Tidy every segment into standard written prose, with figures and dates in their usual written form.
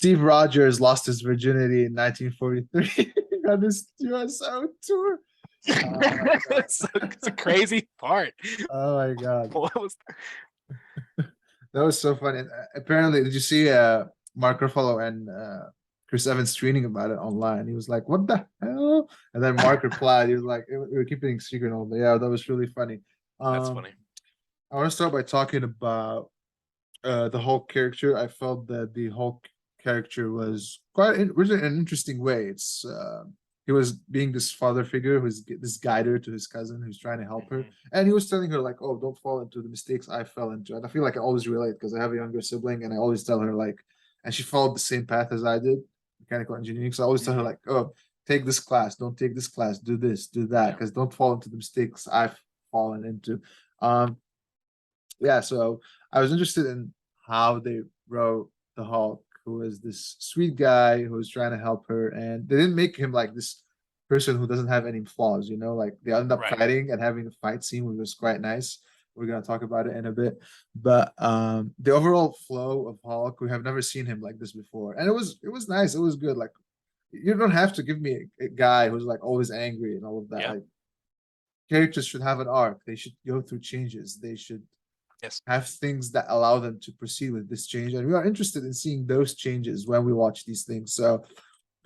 Steve Rogers lost his virginity in 1943 on this USO tour. Oh my god. It's a crazy part. Oh my god. What was That was so funny. And, apparently, did you see Mark Ruffalo and Chris Evans tweeting about it online? He was like, "What the hell?" And then Mark replied, he was like, "We were keeping it secret all day." Yeah, that was really funny. That's Um, funny. I want to start by talking about the Hulk character. I felt that the Hulk character was written in an interesting way. It's he was being this father figure who's this guider to his cousin who's trying to help her, Mhm. and he was telling her like, "Oh, don't fall into the mistakes I fell into." And I feel like I always relate because I have a younger sibling, and I always tell her like, and she followed the same path as I did, mechanical engineering. So I always tell her Mhm. like, "Oh, take this class, don't take this class, do this, do that, Yeah. because don't fall into the mistakes I've fallen into." Um, yeah, so I was interested in how they wrote the Hulk, who is this sweet guy who was trying to help her, and they didn't make him like this person who doesn't have any flaws, you know, like they end up Right. fighting and having a fight scene, which was quite nice. We're gonna talk about it in a bit. But the overall flow of Hulk, we have never seen him like this before. And it was nice, it was good. Like you don't have to give me a guy who's like always angry and all of that. Yeah. Like characters should have an arc, they should go through changes, they should Yes. have things that allow them to proceed with this change. And we are interested in seeing those changes when we watch these things. So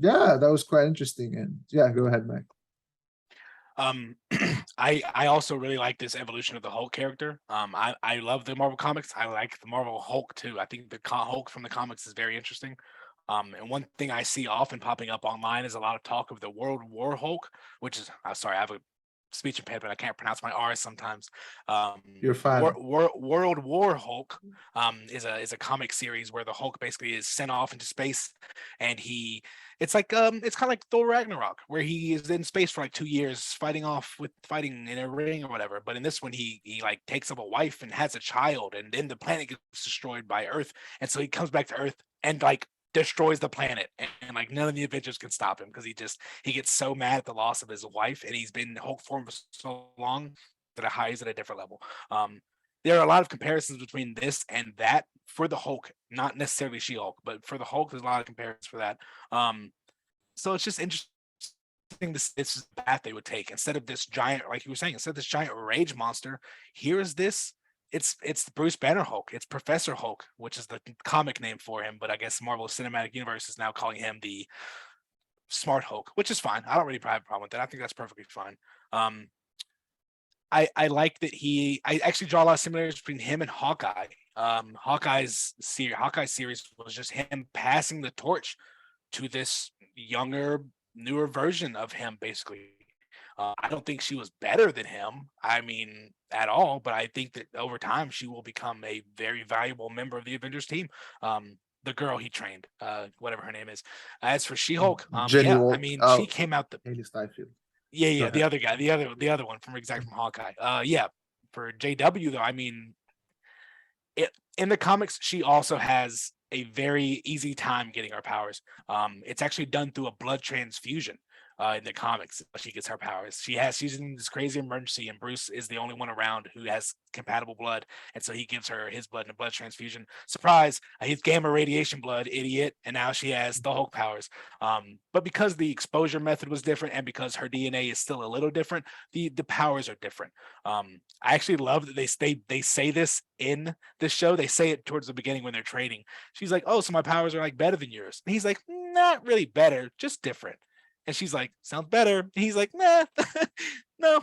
yeah, that was quite interesting. And yeah, go ahead, Mike. Um, I also really like this evolution of the Hulk character. I love the Marvel comics. I like the Marvel Hulk too. I think the Hulk from the comics is very interesting. And one thing I see often popping up online is a lot of talk of the World War Hulk, which is I'm sorry, I have a speech impediment. I can't pronounce my R's sometimes. You're fine. World War Hulk is a comic series where the Hulk basically is sent off into space, and it's like it's kind of like Thor Ragnarok, where he is in space for like 2 years fighting in a ring or whatever. But in this one, he like takes up a wife and has a child, and then the planet gets destroyed by Earth, and so he comes back to Earth and like destroys the planet, and like none of the Avengers can stop him because he gets so mad at the loss of his wife, and he's been in Hulk form for so long that it highs at a different level. There are a lot of comparisons between this and that for the Hulk, not necessarily She-Hulk, but for the Hulk, there's a lot of comparisons for that. So it's just interesting. This is the path they would take instead of this giant, like you were saying, instead of this giant rage monster. Here's this. It's Bruce Banner Hulk. It's Professor Hulk, which is the comic name for him. But I guess Marvel Cinematic Universe is now calling him the Smart Hulk, which is fine. I don't really have a problem with that. I think that's perfectly fine. Um, I like that I actually draw a lot of similarities between him and Hawkeye. Hawkeye series was just him passing the torch to this younger, newer version of him, basically. I don't think she was better than him. I mean, at all. But I think that over time she will become a very valuable member of the Avengers team. The girl he trained, whatever her name is. As for She-Hulk, Jenny yeah, I Walt, mean, she came out the Haley Steinfeld. Go yeah, the ahead. other guy, the other one from exactly from Hawkeye. Yeah, for JW though, I mean, in the comics, she also has a very easy time getting her powers. It's actually done through a blood transfusion. In the comics, she gets her powers. She's in this crazy emergency, and Bruce is the only one around who has compatible blood, and so he gives her his blood in a blood transfusion. Surprise! He's gamma radiation blood, idiot, and now she has the Hulk powers. But because the exposure method was different, and because her DNA is still a little different, the powers are different. I actually love that they say this in this show. They say it towards the beginning when they're trading. She's like, "Oh, so my powers are like better than yours," and he's like, "Not really better, just different." And she's like, "Sounds better." And he's like, "Nah, no,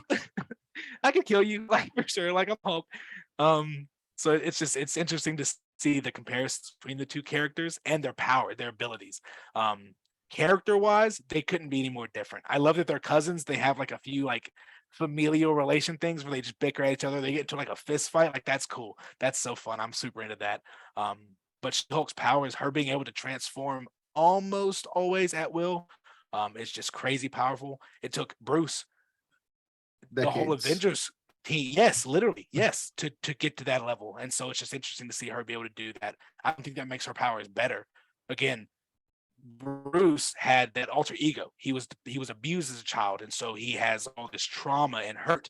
I can kill you, like for sure, like I'm Hulk." So it's interesting to see the comparisons between the two characters and their power, their abilities. Character wise, they couldn't be any more different. I love that they're cousins. They have like a few like familial relation things where they just bicker at each other. They get into like a fist fight. Like that's cool. That's so fun. I'm super into that. But Hulk's power is her being able to transform almost always at will. It's just crazy powerful. It took Bruce, the whole Decades. Avengers team, yes, literally, yes, to get to that level. And so it's just interesting to see her be able to do that. I don't think that makes her powers better. Again, Bruce had that alter ego. He was abused as a child, and so he has all this trauma and hurt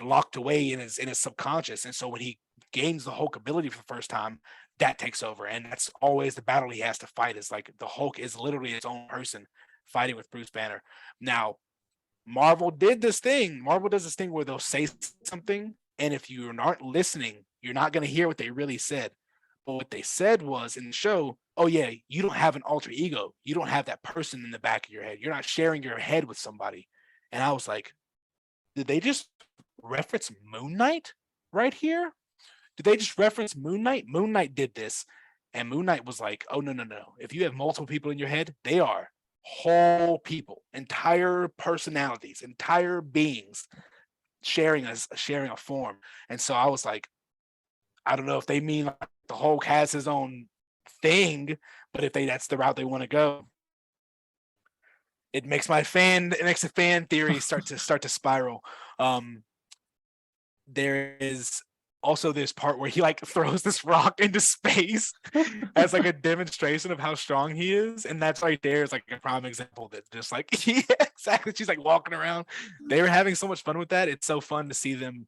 locked away in his subconscious. And so when he gains the Hulk ability for the first time, that takes over. And that's always the battle he has to fight, is like the Hulk is literally his own person fighting with Bruce Banner. Now, Marvel does this thing where they'll say something, and if you aren't listening, you're not going to hear what they really said. But what they said was in the show, oh yeah, you don't have an alter ego. You don't have that person in the back of your head. You're not sharing your head with somebody. And I was like, did they just reference Moon Knight right here? Did they just reference Moon Knight? Moon Knight did this, and Moon Knight was like, oh, no. If you have multiple people in your head, they are whole people, entire personalities, entire beings sharing a form. And so I was like, I don't know if they mean like the Hulk has his own thing, but if that's the route they want to go, it makes the fan theory start to spiral. There is also this part where he like throws this rock into space as like a demonstration of how strong he is, and that's right there is like a prime example that just like yeah, exactly. She's like walking around. They were having so much fun with that. It's so fun to see them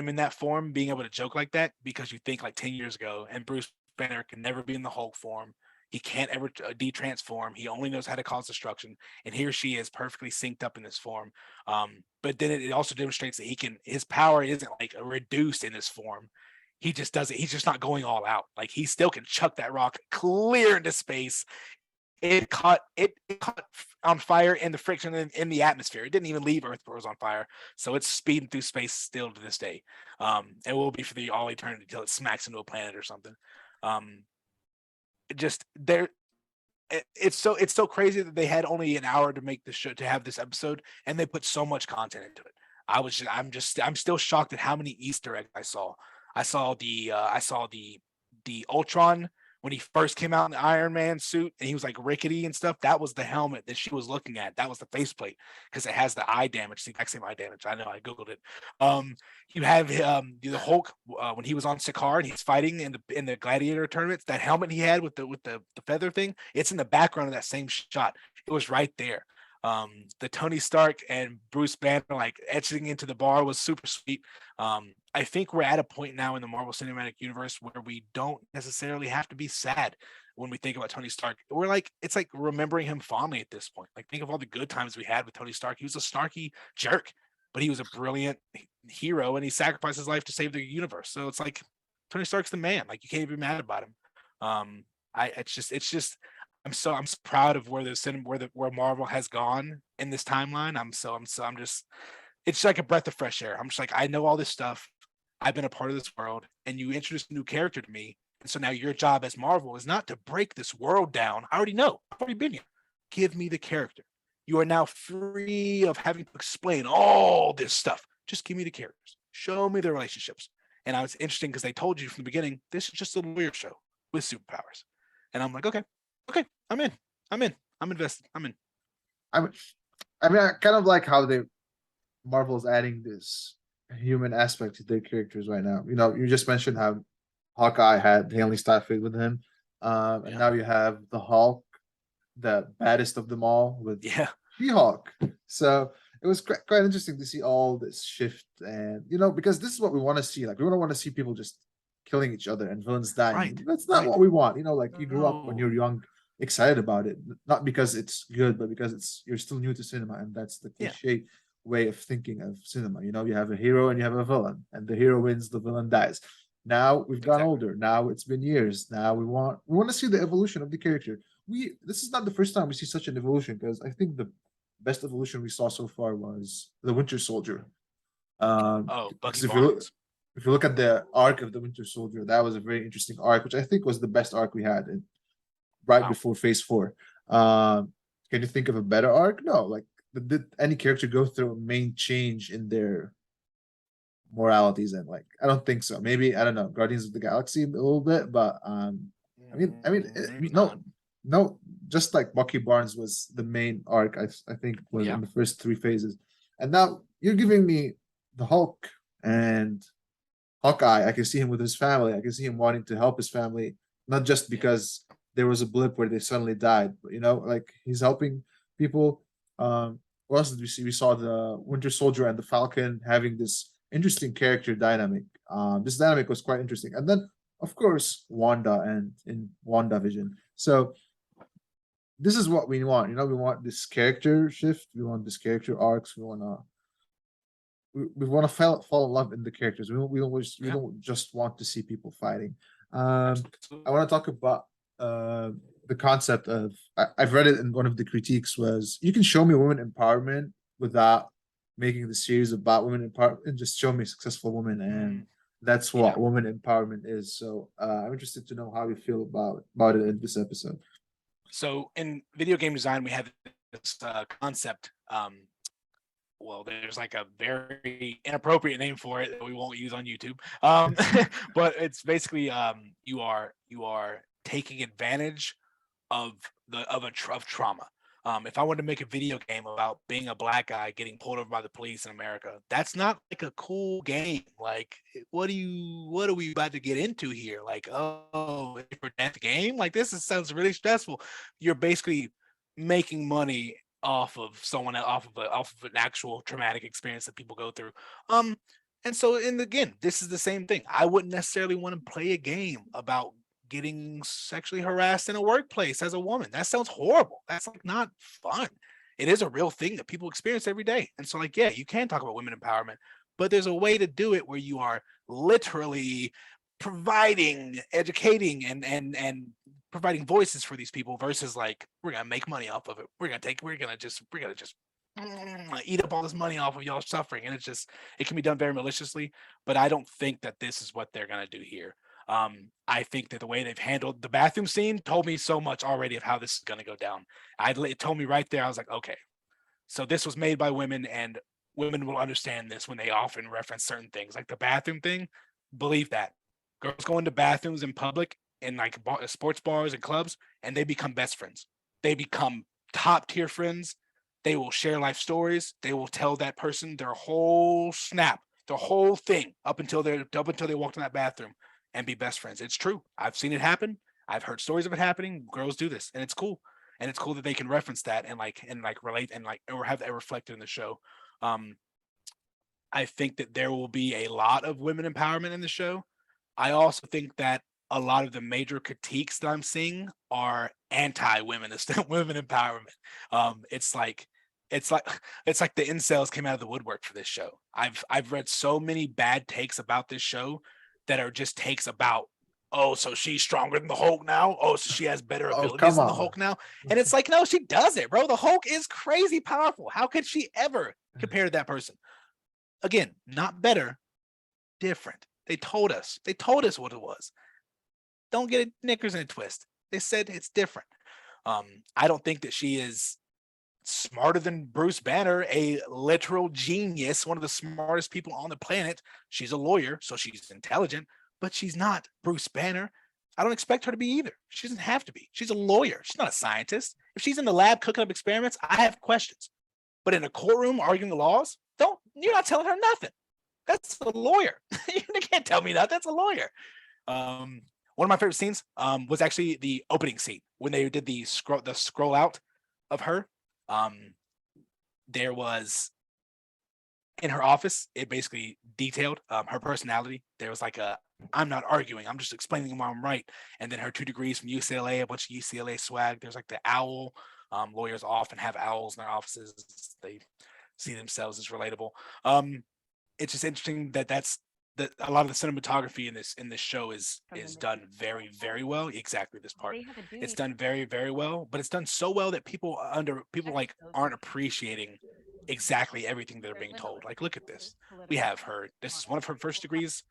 in that form, being able to joke like that, because you think like 10 years ago, and Bruce Banner can never be in the Hulk form. He can't ever de-transform. He only knows how to cause destruction. And here she is perfectly synced up in this form. But then it also demonstrates that his power isn't like reduced in this form. He just does it. He's just not going all out. Like he still can chuck that rock clear into space. It caught on fire in the friction in the atmosphere. It didn't even leave Earth where it was on fire. So it's speeding through space still to this day. It will be for the all eternity until it smacks into a planet or something. It's so crazy that they had only an hour to make the show, to have this episode, and they put so much content into it. I'm still shocked at how many Easter eggs I saw. I saw the Ultron when he first came out in the Iron Man suit, and he was like rickety and stuff. That was the helmet that she was looking at. That was the faceplate, because it has the eye damage, the exact same eye damage. I know, I googled it. You have the Hulk when he was on Sakaar and he's fighting in the gladiator tournaments. That helmet he had with the feather thing, it's in the background of that same shot. It was right there. The Tony Stark and Bruce Banner like etching into the bar was super sweet. I think we're at a point now in the Marvel Cinematic Universe where we don't necessarily have to be sad when we think about Tony Stark. It's like remembering him fondly at this point. Like, think of all the good times we had with Tony Stark. He was a Starky jerk, but he was a brilliant hero, and he sacrificed his life to save the universe. So it's like Tony Stark's the man. Like, you can't be mad about him. It's just I'm so proud of where Marvel has gone in this timeline. I'm just, it's like a breath of fresh air. I'm just like, I know all this stuff. I've been a part of this world, and you introduced a new character to me. And so now your job as Marvel is not to break this world down. I already know. I've already been here. Give me the character. You are now free of having to explain all this stuff. Just give me the characters. Show me the relationships. And I was interesting because they told you from the beginning, this is just a lawyer show with superpowers. And I'm like, okay, I'm in. I'm invested. I'm in. I mean, I kind of like how Marvel's adding this human aspect to their characters right now. You know, you just mentioned how Hawkeye had Haley Steinfeld with him, and now you have the Hulk, the baddest of them all, with She-Hulk. So it was quite interesting to see all this shift, and because this is what we want to see. Like, we don't want to see people just killing each other and villains dying. Right. That's not what we want. Like, you grew up when you're young, excited about it, not because it's good, but because you're still new to cinema, and that's the cliche way of thinking of cinema. You have a hero and you have a villain, and the hero wins, the villain dies. Now we've gotten older. Now it's been years. Now we want to see the evolution of the character. This is not the first time we see such an evolution, because I think the best evolution we saw so far was the Winter Soldier. Bucky if you look at the arc of the Winter Soldier, that was a very interesting arc, which I think was the best arc we had before Phase 4. Can you think of a better arc? No. Like, did any character go through a main change in their moralities? And like, I don't think so. Maybe, I don't know, Guardians of the Galaxy a little bit, but no, just like Bucky Barnes was the main arc. I think was in the first 3 phases, and now you're giving me the Hulk and Hawkeye. I can see him with his family. I can see him wanting to help his family, not just because there was a blip where they suddenly died, but like, he's helping people. What else did we see? We saw the Winter Soldier and the Falcon having this interesting character dynamic. This dynamic was quite interesting. And then of course, Wanda and in WandaVision. So this is what we want. We want this character shift. We want this character arcs. We want to fall in love in the characters. We don't just want to see people fighting. I want to talk about the concept of I've read it in one of the critiques was you can show me women empowerment without making the series about women empowerment and just show me successful women, and that's what women empowerment is. So I'm interested to know how you feel about it in this episode. So in video game design, we have this concept. Well, there's like a very inappropriate name for it that we won't use on YouTube. But it's basically you are taking advantage of trauma. If I wanted to make a video game about being a black guy getting pulled over by the police in America, that's not like a cool game. Like, what are we about to get into here? Like, oh, for death game? Like, sounds really stressful. You're basically making money off of someone, off of an actual traumatic experience that people go through. And so, and again, this is the same thing. I wouldn't necessarily want to play a game about getting sexually harassed in a workplace as a woman. That sounds horrible. That's like not fun. It is a real thing that people experience every day. And so, like, yeah, you can talk about women empowerment, but there's a way to do it where you are literally providing, educating, and providing voices for these people versus like, we're gonna make money off of it. We're gonna just eat up all this money off of y'all suffering. And it can be done very maliciously, but I don't think that this is what they're gonna do here. I think that the way they've handled the bathroom scene told me so much already of how this is gonna go down. It told me right there, I was like, okay, so this was made by women, and women will understand this when they often reference certain things. Like the bathroom thing, believe that. Girls go into bathrooms in public in like sports bars and clubs, and they become best friends. They become top tier friends. They will share life stories. They will tell that person their whole snap, their whole thing up until they walked in that bathroom, and be best friends. It's true. I've seen it happen. I've heard stories of it happening. Girls do this, and it's cool. And it's cool that they can reference that and relate and or have that reflected in the show. I think that there will be a lot of women empowerment in the show. I also think that a lot of the major critiques that I'm seeing are anti-women women empowerment. It's like the incels came out of the woodwork for this show. I've read so many bad takes about this show that are just takes about, oh, so she's stronger than the Hulk now. Oh, so she has better abilities than the Hulk now. And it's like, no, she doesn't, bro. The Hulk is crazy powerful. How could she ever compare to that person? Again, not better, different. They told us what it was. Don't get it knickers in a twist. They said it's different. I don't think that she is smarter than Bruce Banner, a literal genius, one of the smartest people on the planet. She's a lawyer, so she's intelligent, but she's not Bruce Banner. I don't expect her to be either. She doesn't have to be. She's a lawyer. She's not a scientist. If she's in the lab cooking up experiments, I have questions. But in a courtroom arguing the laws, you're not telling her nothing. That's a lawyer. You can't tell me that. That's a lawyer. One of my favorite scenes was actually the opening scene when they did the scroll out of her. There was in her office, it basically detailed her personality. There was like I'm not arguing, I'm just explaining why I'm right. And then her 2 degrees from UCLA, a bunch of UCLA swag. There's like the owl. Lawyers often have owls in their offices. They see themselves as relatable. It's just interesting that a lot of the cinematography in this show is done very, very well. Exactly this part. It's done very, very well, but it's done so well that people like aren't appreciating exactly everything they're being told. Like, look at this. We have her. This is one of her first degrees.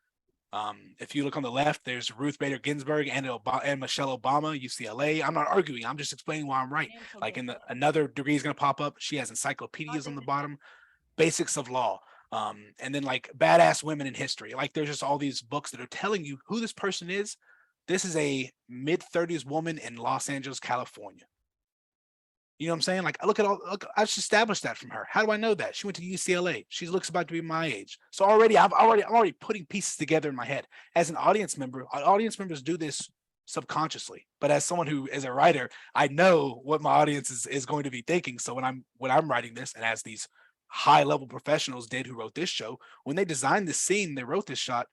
If you look on the left, there's Ruth Bader Ginsburg and Michelle Obama, UCLA. I'm not arguing. I'm just explaining why I'm right. Like another degree is going to pop up. She has encyclopedias on the bottom, basics of law. And then like badass women in history. Like there's just all these books that are telling you who this person is. This is a mid-30s woman in Los Angeles, California. You know what I'm saying? Like, look, I just established that from her. How do I know that? She went to UCLA. She looks about to be my age. So I'm already putting pieces together in my head. As an audience member, audience members do this subconsciously. But as someone who is a writer, I know what my audience is going to be thinking. So when I'm writing this, and as these high-level professionals did who wrote this show, when they designed this scene, they wrote this shot,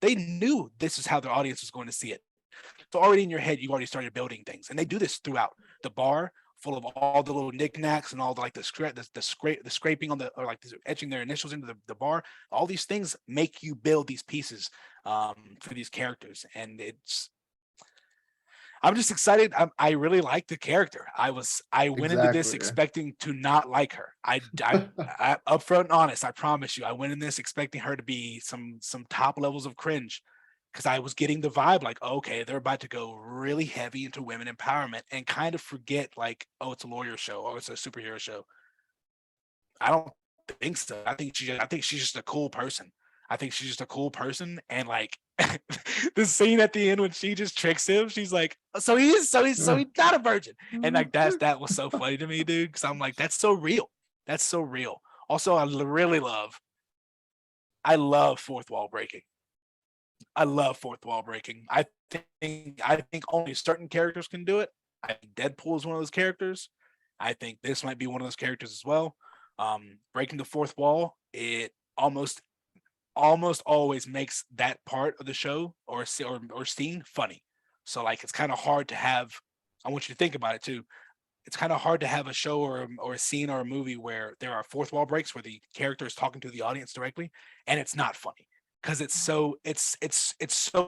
they knew this is how their audience was going to see it. So already in your head, you already started building things, and they do this throughout the bar, full of all the little knickknacks and all the like the scraping on the, or like etching their initials into the bar. All these things make you build these pieces for these characters, and I'm just excited. I really like the character. I went into this Exactly, yeah. expecting to not like her. I upfront and honest. I promise you, I went in this expecting her to be some top levels of cringe, because I was getting the vibe like, okay, they're about to go really heavy into women empowerment and kind of forget like, oh, it's a lawyer show or it's a superhero show. I don't think so. I think she's just a cool person. I think she's just a cool person, and like the scene at the end when she just tricks him, she's like, so he's not a virgin, and like that was so funny to me, dude. Because I'm like, that's so real. That's so real. Also, I love fourth wall breaking. I love fourth wall breaking. I think only certain characters can do it. I think Deadpool is one of those characters. I think this might be one of those characters as well. Breaking the fourth wall, it almost always makes that part of the show or scene funny. So like it's kind of hard to have. I want you to think about it too. It's kind of hard to have a show or a scene or a movie where there are fourth wall breaks where the character is talking to the audience directly, and it's not funny because it's so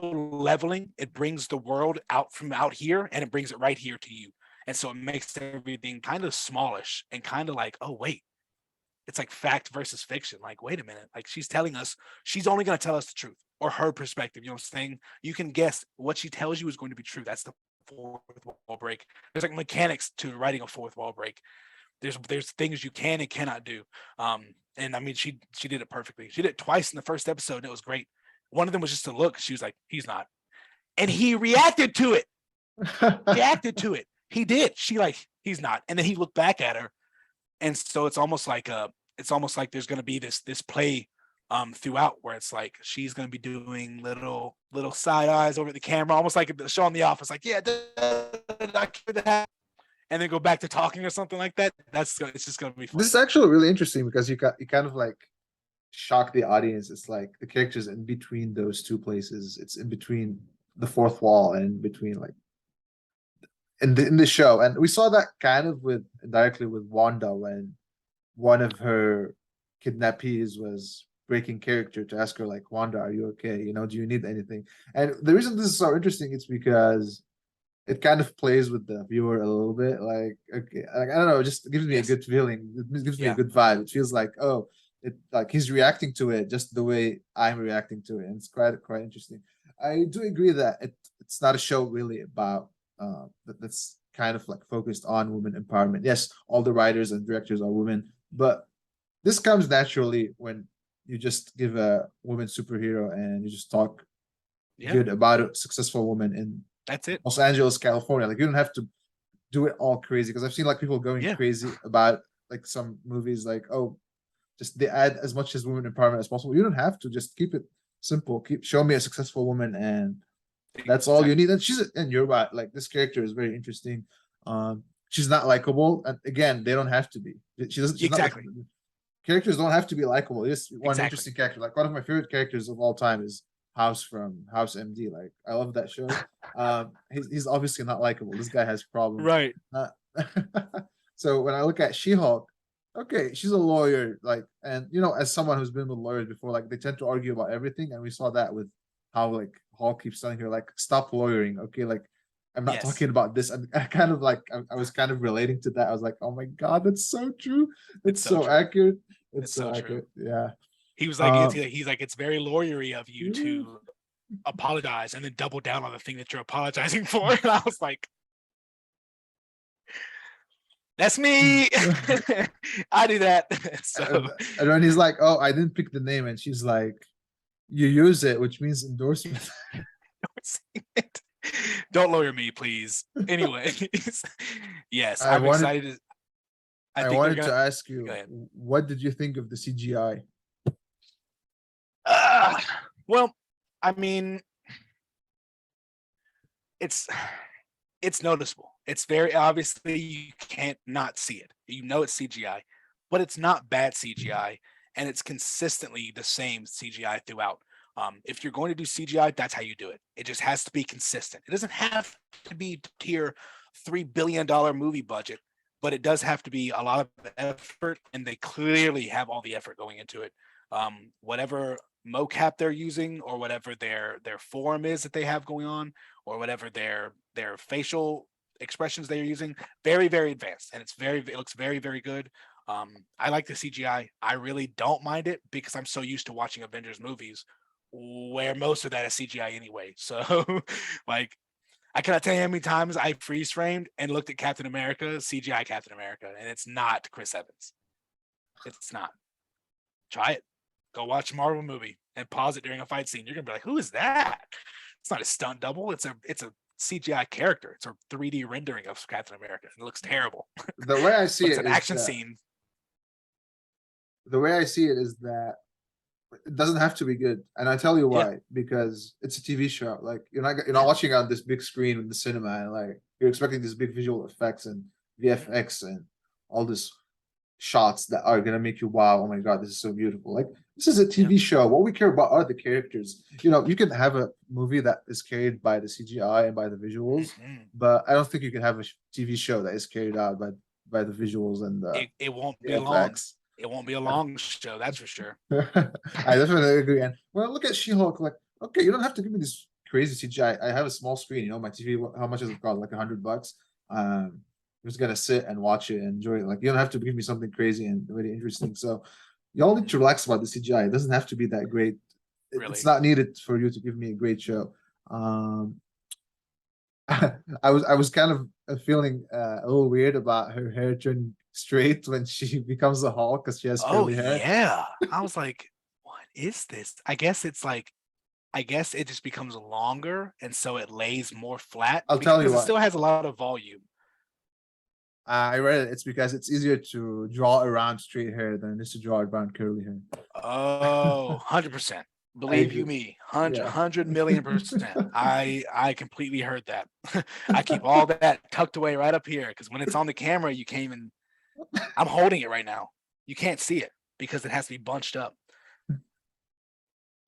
leveling. It brings the world out from out here and it brings it right here to you, and so it makes everything kind of smallish and kind of like, oh wait, it's like fact versus fiction. Like, wait a minute, like she's telling us, she's only going to tell us the truth or her perspective. You know what I'm saying? You can guess what she tells you is going to be true. That's the fourth wall break. There's like mechanics to writing a fourth wall break. There's things you can and cannot do. And I mean, she did it perfectly. She did it twice in the first episode, and it was great. One of them was just a look. She was like, he's not. And he reacted to it. He did. She like, he's not. And then he looked back at her. And so it's almost like there's going to be this play throughout where it's like she's going to be doing little side eyes over the camera, almost like the show on The Office, like, yeah, and then go back to talking or something like that. It's just going to be funny. This is actually really interesting because you kind of like shock the audience. It's like the characters in between those two places. It's in between the fourth wall and in between like in the show. And we saw that kind of directly with Wanda when one of her kidnappees was breaking character to ask her like, Wanda, are you okay? You know, do you need anything? And the reason this is so interesting is because it kind of plays with the viewer a little bit. Like, okay, like, I don't know, it just gives me a good feeling. It gives me a good vibe. It feels like, oh, it like he's reacting to it just the way I'm reacting to it. And it's quite interesting. I do agree that it's not a show really about that's kind of like focused on women empowerment. Yes, all the writers and directors are women, but this comes naturally when you just give a woman superhero and you just talk good about a successful woman in that's it. Los Angeles, California. Like you don't have to do it all crazy, because I've seen like people going crazy about like some movies like, oh, just they add as much as women empowerment as possible. You don't have to, just keep it simple. Show me a successful woman and that's all you need. And you're right, like this character is very interesting. She's not likable, and again, they don't have to be. She's exactly. Characters don't have to be likable. Just one interesting character. Like one of my favorite characters of all time is House from House MD. Like I love that show. He's obviously not likable. This guy has problems. Right. So when I look at She-Hulk, okay, she's a lawyer, like, and you know, as someone who's been with lawyers before, like they tend to argue about everything, and we saw that with how like Hulk keeps telling her like, stop lawyering, okay, like I'm not talking about this. And I kind of like I was kind of relating to that. I was like, oh my god, that's so true. It's so accurate. It's so accurate. True. Yeah. He was like, he's like, it's very lawyery of you to apologize and then double down on the thing that you're apologizing for. And I was like, that's me. I do that. So and then he's like, oh, I didn't pick the name, and she's like, you use it, which means endorsement. Don't lawyer me, please. Anyway, yes, I'm excited. I wanted to ask you, what did you think of the CGI? Well, I mean, it's noticeable. It's very obviously, you can't not see it. You know it's CGI, but it's not bad CGI, and it's consistently the same CGI throughout. If you're going to do CGI, that's how you do it. It just has to be consistent. It doesn't have to be tier $3 billion movie budget, but it does have to be a lot of effort, and they clearly have all the effort going into it. Whatever mocap they're using, or whatever their form is that they have going on, or whatever their facial expressions they're using, very, very advanced, and it looks very, very good. I like the CGI. I really don't mind it because I'm so used to watching Avengers movies where most of that is CGI anyway. So like, I cannot tell you how many times I freeze framed and looked at Captain America, CGI Captain America, and it's not Chris Evans. It's not. Try it. Go watch a Marvel movie and pause it during a fight scene. You're gonna be like, who is that? It's not a stunt double. It's a CGI character. It's a 3D rendering of Captain America. It looks terrible. The way I see It's it an is action that- scene. The way I see it is that it doesn't have to be good, and I tell you why. Because it's a TV show. Like, you're not watching on this big screen in the cinema, and like you're expecting these big visual effects and VFX and all this shots that are gonna make you wow, oh my god, this is so beautiful. Like, this is a TV show. What we care about are the characters. You can have a movie that is carried by the CGI and by the visuals, but I don't think you can have a TV show that is carried out by the visuals and the It won't be VFX. long. It won't be a long show, that's for sure. I definitely agree. And well, look at She-Hulk. Like, okay, you don't have to give me this crazy CGI. I have a small screen. My TV. How much does it cost? Like $100. I'm just gonna sit and watch it and enjoy it. Like, you don't have to give me something crazy and really interesting. So, y'all need to relax about the CGI. It doesn't have to be that great. Really? It's not needed for you to give me a great show. I was kind of feeling a little weird about her hair turning straight when she becomes a Hulk because she has curly hair. Yeah. I was like, what is this? I guess it just becomes longer, and so it lays more flat. I'll tell you because it what. still has a lot of volume. I read it. It's because it's easier to draw around straight hair than it is to draw around curly hair. Oh, 100%. Believe you me, 100 million percent. I completely heard that. I keep all that tucked away right up here because when it's on the camera, you can't even. I'm holding it right now. You can't see it because it has to be bunched up.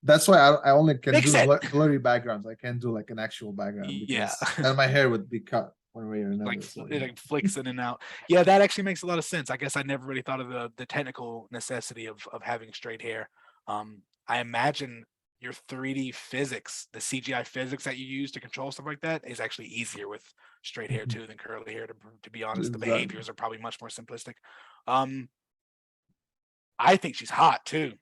That's why I only can Fix do it. blurry backgrounds. I can't do like an actual background Yeah. because then my hair would be cut one way or another. Like so, it like flicks in and out. Yeah, that actually makes a lot of sense. I guess I never really thought of the technical necessity of having straight hair. I imagine your 3D physics, the CGI physics that you use to control stuff like that is actually easier with straight hair too than curly hair. To be honest, the Exactly. behaviors are probably much more simplistic. I think she's hot too.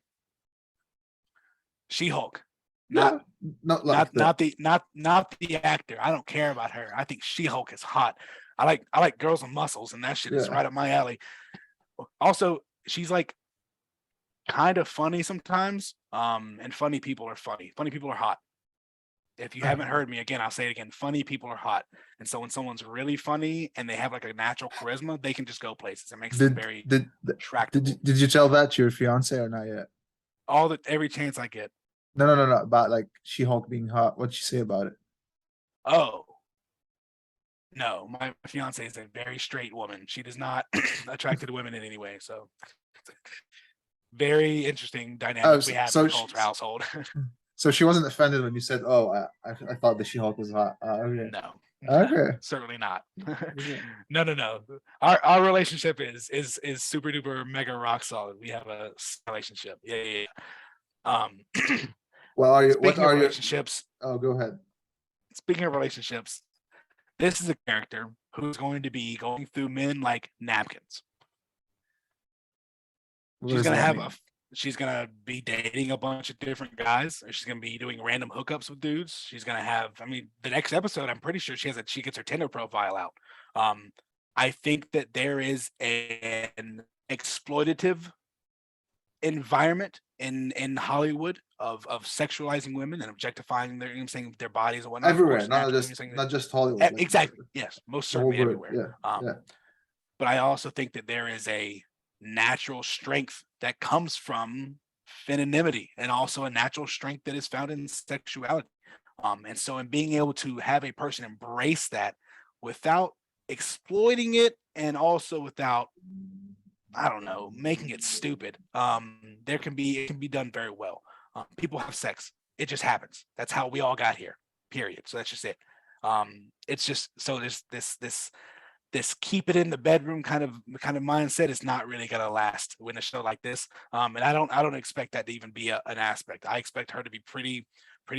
She-Hulk. Yeah, not like Not the actor. I don't care about her. I think She-Hulk is hot. I like girls with muscles, and that shit is right up my alley. Also, she's like kind of funny sometimes. And funny people are funny. Funny people are hot. If you haven't heard me, again, I'll say it again. Funny people are hot. And so when someone's really funny and they have like a natural charisma, they can just go places. It makes them very attractive. Did you tell that to your fiance or not yet? Every chance I get. No. About like She-Hulk being hot. What'd she say about it? Oh. No, my fiance is a very straight woman. She does not attracted to women in any way. So very interesting dynamic we have in the Coulter household. So she wasn't offended when you said, "Oh, I thought the She-Hulk was hot." Okay. No. Okay. Certainly not. No. Our relationship is super duper mega rock solid. We have a relationship. Yeah. Well, what are relationships? Oh, go ahead. Speaking of relationships, this is a character who's going to be going through men like napkins. She's gonna be dating a bunch of different guys, or she's gonna be doing random hookups with dudes. She's gonna have, the next episode, I'm pretty sure she gets her Tinder profile out. I think that there is an exploitative environment in Hollywood of sexualizing women and objectifying their bodies and whatnot. Everywhere, not just Hollywood. Exactly. Yes, most certainly everywhere. Yeah. But I also think that there is a natural strength that comes from femininity, and also a natural strength that is found in sexuality. And so in being able to have a person embrace that without exploiting it, and also without, I don't know, making it stupid, it can be done very well. People have sex. It just happens. That's how we all got here. Period. So that's just it. It's just so there's this keep it in the bedroom kind of mindset is not really gonna last when a show like this. And I don't expect that to even be an aspect. I expect her to be pretty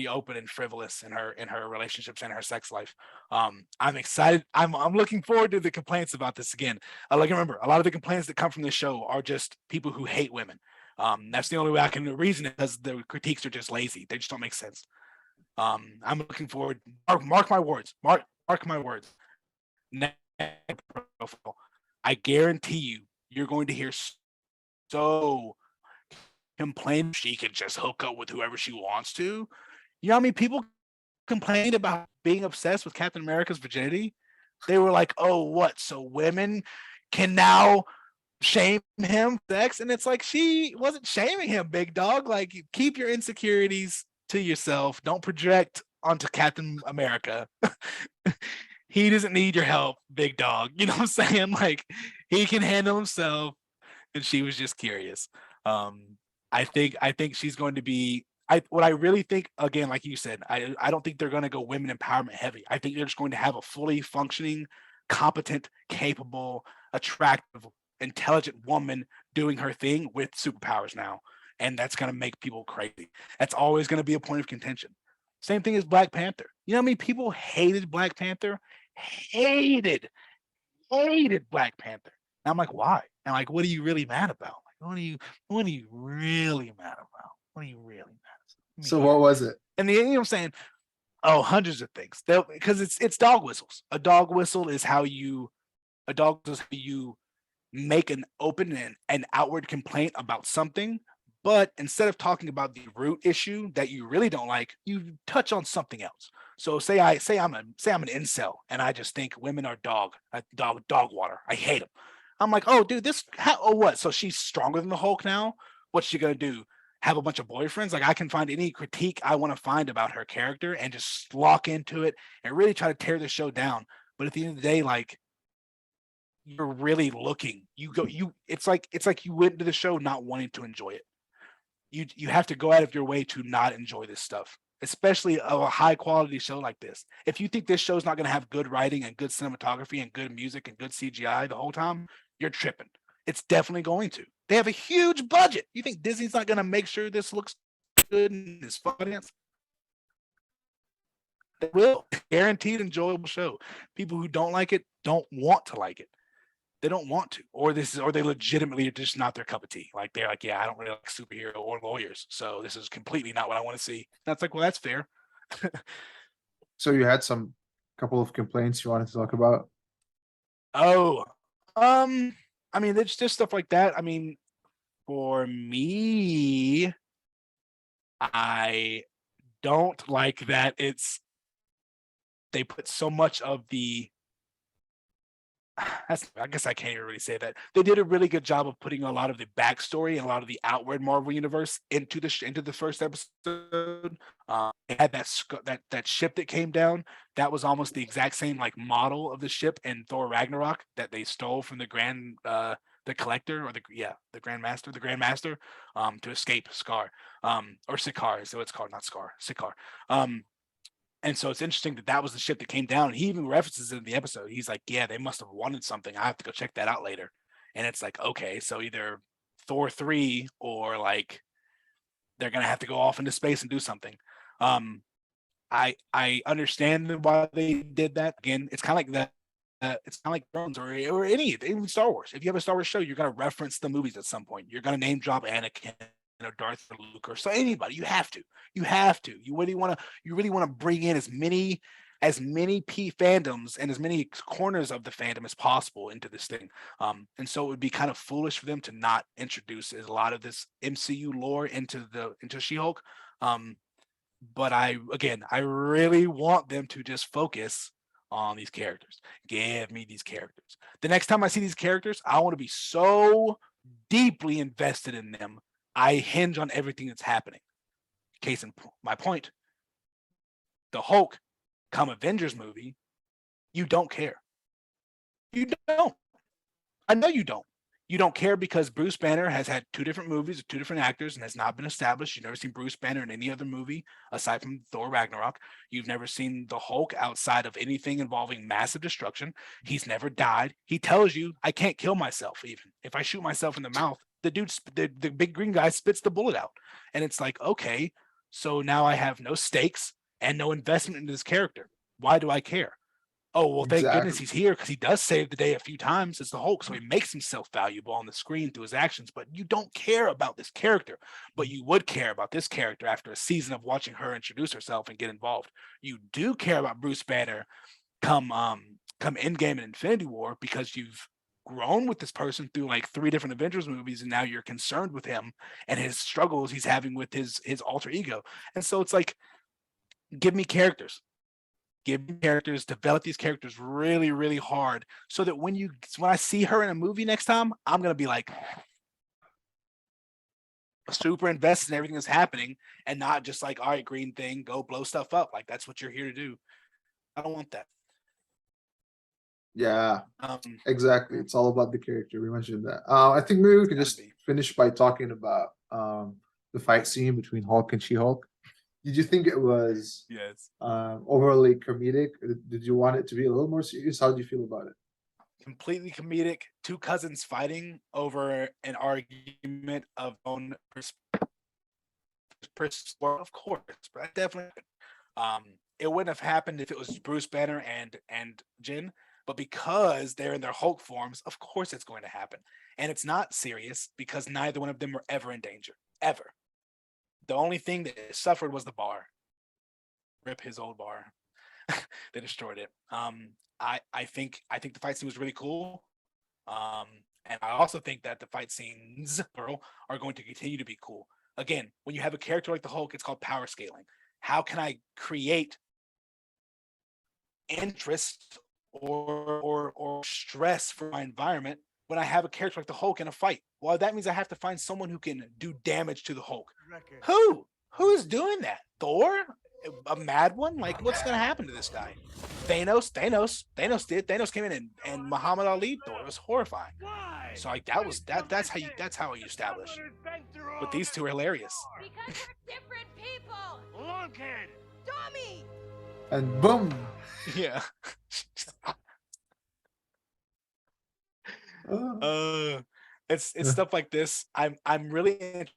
open and frivolous in her relationships and her sex life. I'm excited. I'm looking forward to the complaints about this again. Like remember, a lot of the complaints that come from this show are just people who hate women. That's the only way I can reason it, because the critiques are just lazy. They just don't make sense. I'm looking forward. Mark my words. Mark my words. Next profile, I guarantee you're going to hear so complain she can just hook up with whoever she wants to. You know how many people complained about being obsessed with Captain America's virginity? They were like, oh, what? So women can now shame him for sex? And it's like, she wasn't shaming him, big dog. Like, keep your insecurities to yourself. Don't project onto Captain America. He doesn't need your help, big dog. You know what I'm saying? Like, he can handle himself. And she was just curious. I think she's going to be. What I really think, again, like you said, I don't think they're going to go women empowerment heavy. I think they're just going to have a fully functioning, competent, capable, attractive, intelligent woman doing her thing with superpowers now, and that's going to make people crazy. That's always going to be a point of contention. Same thing as Black Panther. You know how many people hated Black Panther? Hated Black Panther. And I'm like, why? And like, what are you really mad about? Like, what are you really mad about? What are you really mad about? So what was it? And you know what I'm saying? Oh, hundreds of things. Because it's dog whistles. A dog whistle is how you make an open and an outward complaint about something. But instead of talking about the root issue that you really don't like, you touch on something else. So say I'm an incel and I just think women are dog water. I hate them. I'm like, oh, dude, what? So she's stronger than the Hulk now? What's she gonna do? Have a bunch of boyfriends? Like, I can find any critique I want to find about her character and just lock into it and really try to tear the show down. But at the end of the day, like, you're really looking. It's like you went into the show not wanting to enjoy it. You have to go out of your way to not enjoy this stuff, especially a high quality show like this. If you think this show's not going to have good writing and good cinematography and good music and good CGI the whole time, you're tripping. It's definitely going to. They have a huge budget. You think Disney's not going to make sure this looks good in this audience? They will. Guaranteed enjoyable show. People who don't like it don't want to like it. They don't want to, or they legitimately are just not their cup of tea. Like, they're like, yeah, I don't really like superhero or lawyers, so this is completely not what I want to see. That's like, well, that's fair. So you had some couple of complaints you wanted to talk about? Oh, I mean, it's just stuff like that. I mean, for me, I don't like that they put so much of the I guess I can't even really say that. They did a really good job of putting a lot of the backstory and a lot of the outward Marvel universe into the first episode. They had that ship that came down. That was almost the exact same like model of the ship in Thor Ragnarok that they stole from the collector, or the Grandmaster, to escape Scar, or Sikaar, so it's called, not Scar, Sikaar. And so it's interesting that was the ship that came down. He even references it in the episode. He's like, yeah, they must have wanted something. I have to go check that out later. And it's like, okay, so either Thor 3 or like they're going to have to go off into space and do something. I understand why they did that. Again, it's kind of like that. It's kind of like Thrones or even Star Wars. If you have a Star Wars show, you're going to reference the movies at some point. You're going to name drop Anakin, Darth or Luke, or so anybody. You have to. You really want to bring in as many fandoms and as many corners of the fandom as possible into this thing. And so it would be kind of foolish for them to not introduce a lot of this MCU lore into She-Hulk. But I really want them to just focus on these characters. Give me these characters. The next time I see these characters, I want to be so deeply invested in them. I hinge on everything that's happening. Case in my point, the Hulk come Avengers movie, you don't care. You don't. I know you don't. You don't care because Bruce Banner has had 2 different movies with 2 different actors and has not been established. You've never seen Bruce Banner in any other movie aside from Thor Ragnarok. You've never seen the Hulk outside of anything involving massive destruction. He's never died. He tells you, I can't kill myself even. If I shoot myself in the mouth, the big green guy spits the bullet out. And it's like, okay, so now I have no stakes and no investment into this character. Why do I care? Oh, well, thank goodness Exactly. he's here because he does save the day a few times as the Hulk. So he makes himself valuable on the screen through his actions. But you don't care about this character. But you would care about this character after a season of watching her introduce herself and get involved. You do care about Bruce Banner come Endgame and Infinity War because you've grown with this person through like 3 different Avengers movies, and now you're concerned with him and his struggles he's having with his alter ego. And so it's like, give me characters. Give me characters, develop these characters really, really hard so that when I see her in a movie next time, I'm gonna be like super invested in everything that's happening and not just like, all right, green thing, go blow stuff up. Like that's what you're here to do. I don't want that. Yeah, Um, exactly. It's all about the character. We mentioned that. I think maybe we can gotta just be. finish by talking about the fight scene between Hulk and She-Hulk. Did you think it was Yes. overly comedic? Did you want it to be a little more serious? How did you feel about it? Completely comedic. 2 cousins fighting over an argument of own of course, but definitely. It wouldn't have happened if it was Bruce Banner and Jin, but because they're in their Hulk forms, of course it's going to happen. And it's not serious because neither one of them were ever in danger, ever. The only thing that suffered was the bar. Rip his old bar. They destroyed it. I think the fight scene was really cool. And I also think that the fight scenes plural are going to continue to be cool. Again, when you have a character like the Hulk, it's called power scaling. How can I create interest or stress for my environment when I have a character like the Hulk in a fight? Well, that means I have to find someone who can do damage to the Hulk. Who? Who is doing that? Thor? A mad one? Like, what's gonna happen to this guy? Thanos did. Thanos came in and Muhammad Ali Thor. It was horrifying. So like that's how you establish. But these 2 are hilarious. Because we're different people. Lunkhead! Dummy. And boom. Yeah. Uh, It's stuff like this. I'm really interested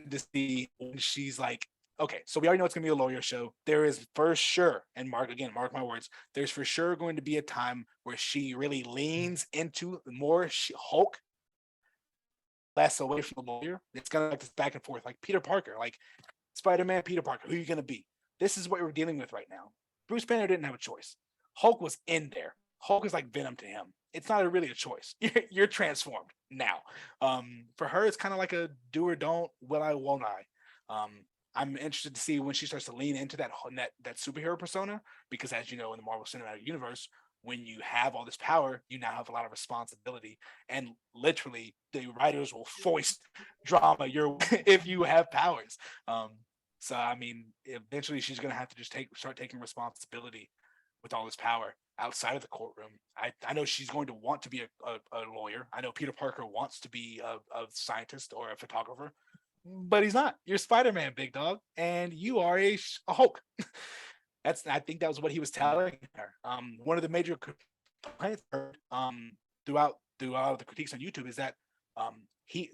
to see when she's like, okay, so we already know it's gonna be a lawyer show. There is for sure, and mark my words, there's for sure going to be a time where she really leans into more Hulk, less away from the lawyer. It's gonna like this back and forth, like Peter Parker, like Spider-Man, Peter Parker, who are you gonna be? This is what we're dealing with right now. Bruce Banner didn't have a choice. Hulk was in there. Hulk is like Venom to him. It's not really a choice. You're transformed now. For her, it's kind of like a do or don't, will I, won't I? I'm interested to see when she starts to lean into that superhero persona, because as you know, in the Marvel Cinematic Universe, when you have all this power, you now have a lot of responsibility, and literally the writers will foist drama your if you have powers. So I mean, eventually she's gonna have to just start taking responsibility with all this power outside of the courtroom. I know she's going to want to be a lawyer. I know Peter Parker wants to be a scientist or a photographer, but he's not. You're Spider-Man, big dog, and you are a Hulk. I think that was what he was telling her. One of the major complaints throughout the critiques on YouTube is that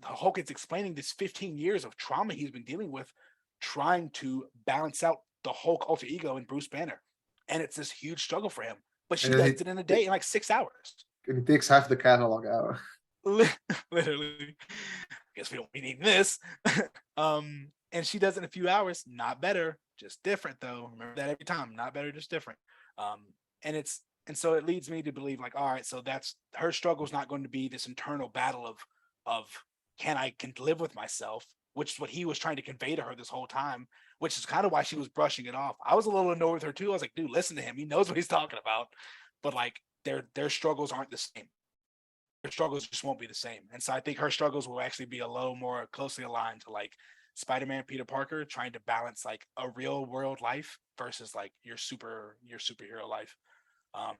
Hulk is explaining this 15 years of trauma he's been dealing with, trying to balance out the Hulk alter ego in Bruce Banner, and it's this huge struggle for him. But she does it in a day, in like 6 hours. And he takes half the catalog out. Literally. Guess we don't be needing this. And she does it in a few hours. Not better, just different though. Remember that every time. Not better, just different. And so it leads me to believe, like, all right, so that's her struggle is not going to be this internal battle of can live with myself, which is what he was trying to convey to her this whole time, which is kind of why she was brushing it off. I was a little annoyed with her too. I was like, dude, listen to him. He knows what he's talking about. But like their struggles aren't the same. Their struggles just won't be the same. And so I think her struggles will actually be a little more closely aligned to like Spider-Man, Peter Parker, trying to balance like a real world life versus like your superhero life. I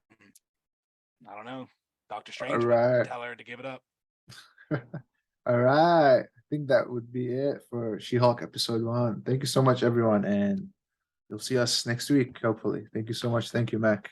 don't know. Doctor All Strange would right. tell her to give it up. All right. I think that would be it for She-Hulk episode 1. Thank you so much, everyone, and you'll see us next week, hopefully. Thank you so much. Thank you, Mac.